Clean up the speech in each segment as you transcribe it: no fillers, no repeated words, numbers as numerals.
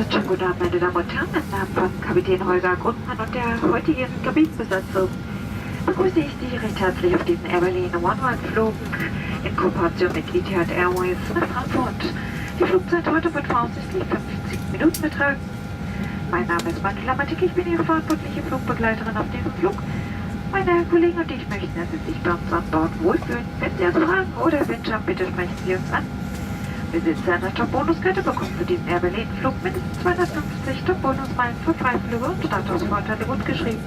Schönen guten Abend, meine Damen und Herren. Im Namen von Kapitän Holger Grundmann und der heutigen Kabinenbesatzung begrüße ich Sie recht herzlich auf diesen Air Berlin One-Way-Flug in Kooperation mit Etihad Airways nach Frankfurt. Die Flugzeit heute wird voraussichtlich 50 Minuten betragen. Mein Name ist Manuela Matik, ich bin Ihre verantwortliche Flugbegleiterin auf diesem Flug. Meine Kollegen und ich möchten, dass Sie sich bei uns an Bord wohlfühlen. Wenn Sie also Fragen oder Wünsche haben, bitte sprechen Sie uns an. Besitzer einer Top-Bonuskarte bekommt für diesen Air Berlin-Flug mindestens 250 Top-Bonusmeilen für Freiflüge und Statusvorteile gut geschrieben.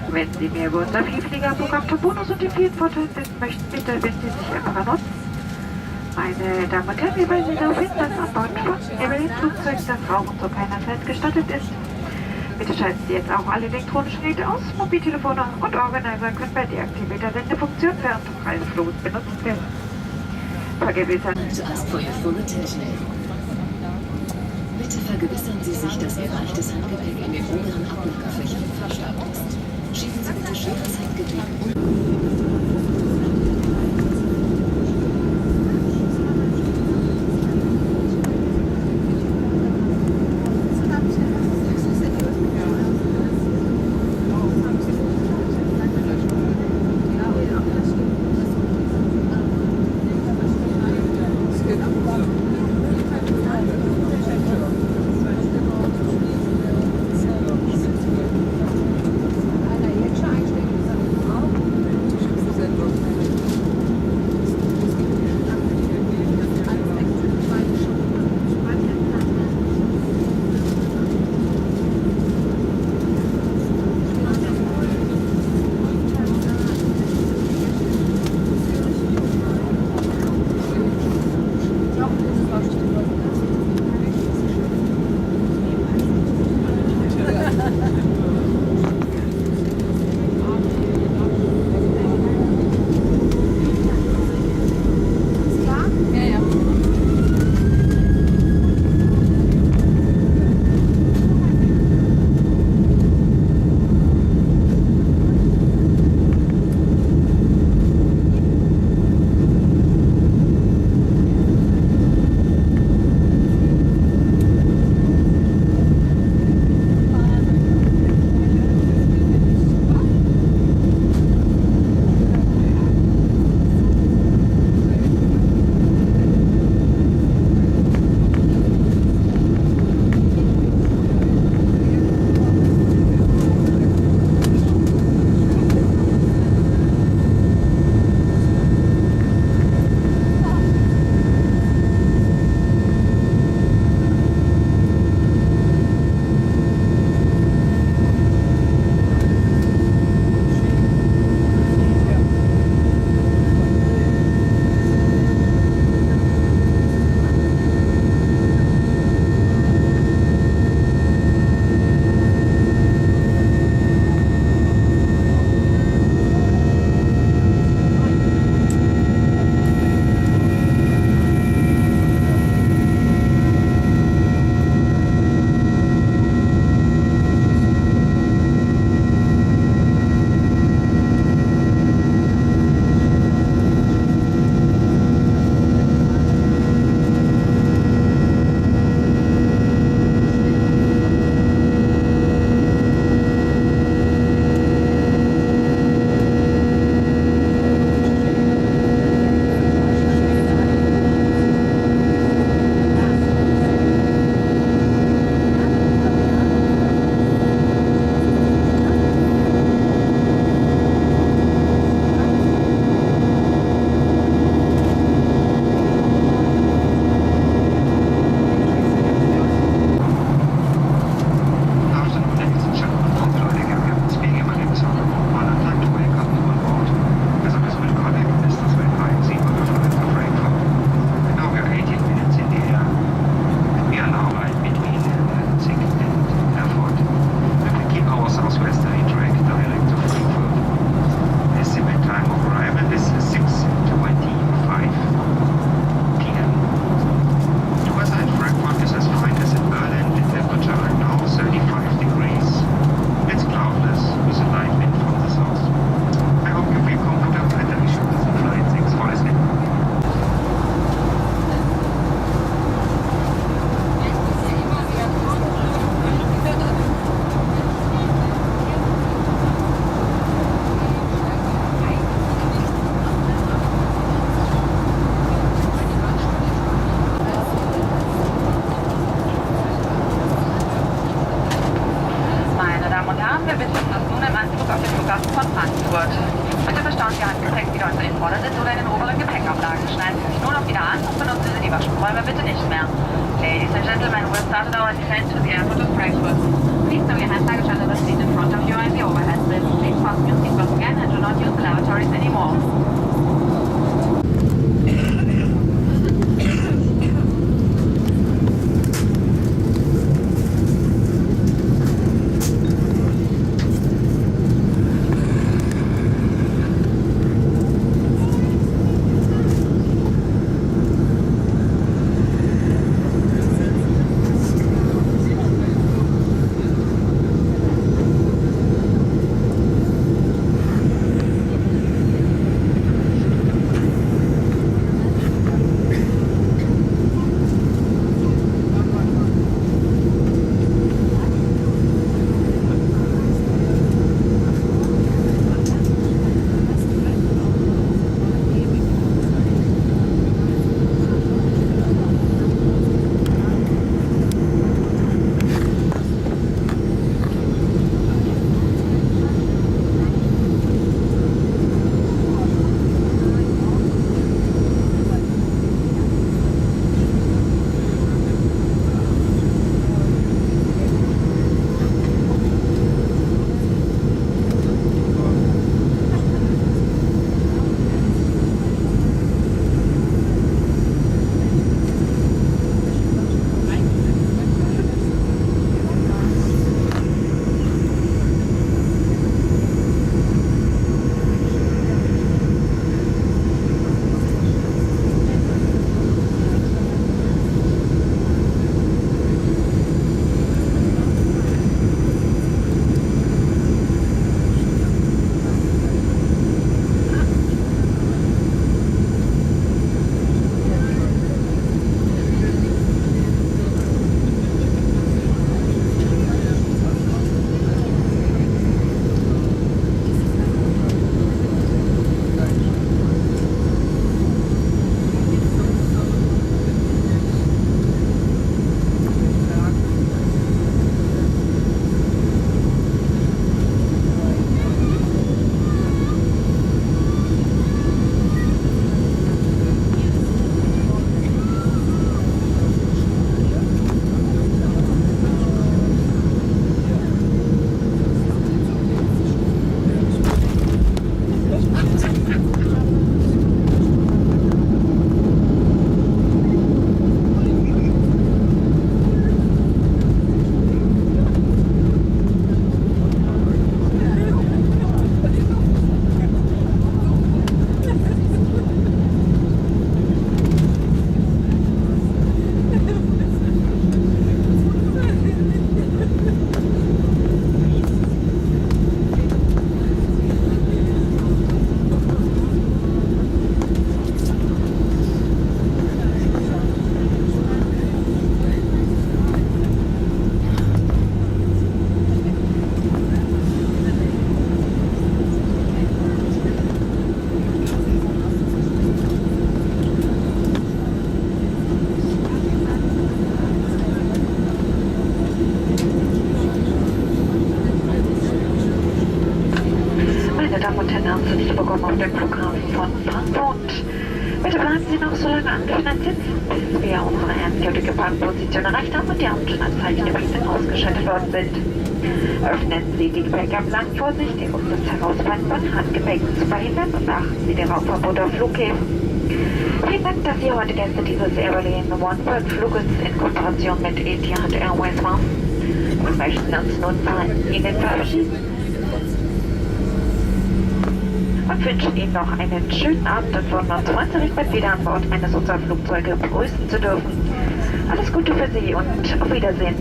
Wenn Sie mehr über unser Vielfliegerprogramm Top-Bonus und die vielen Vorteile wissen möchten, bitte wenden Sie sich einfach an uns. Meine Damen und Herren, wir weisen Sie darauf hin, dass an Bord von Air Berlin-Flugzeugen das Rauchen zu keiner Zeit gestattet ist. Bitte schalten Sie jetzt auch alle elektronischen Geräte aus. Mobiltelefone und Organizer können bei deaktivierter Sendefunktion während des Reisefluges benutzt werden. To ask for your full attention. Bitte vergewissern Sie sich, dass Ihr leichtes Handgepäck in den oberen Ablagerfächern verstaut ist. Schieben Sie bitte schweres Handgepäck die Leute im Vordersitz oder in den oberen Gepäckablagen. Schneiden Sie sich nur noch wieder an und benutzen Sie die Waschräume bitte nicht mehr. Ladies and gentlemen, we've started our descent to the airport of Frankfurt. Please stow your hand luggage under the seat in front of you and the overhead bin. Please fasten your seatbelts again and do not use the lavatories anymore. herzlich willkommen auf dem Flughafen von Frankfurt. Bitte bleiben Sie noch so lange angeschnallt sitzen, bis wir unsere endgültige Parkposition erreicht haben und die Anschnallzeichen übrigens ausgeschaltet worden sind. Öffnen Sie die Gepäckablagen vorsichtig, um das Herausfallen von Handgepäck zu verhindern, und achten Sie die Raubverbote auf Flughäfen. Vielen Dank, dass Sie heute Gäste dieses Air Berlin One-World-Fluges in Kooperation mit Etihad Airways waren. Wir möchten uns nun von Ihnen verabschieden und wünschen Ihnen noch einen schönen Abend und freuen uns freundlich bald wieder an Bord eines unserer Flugzeuge begrüßen zu dürfen. Alles Gute für Sie und auf Wiedersehen.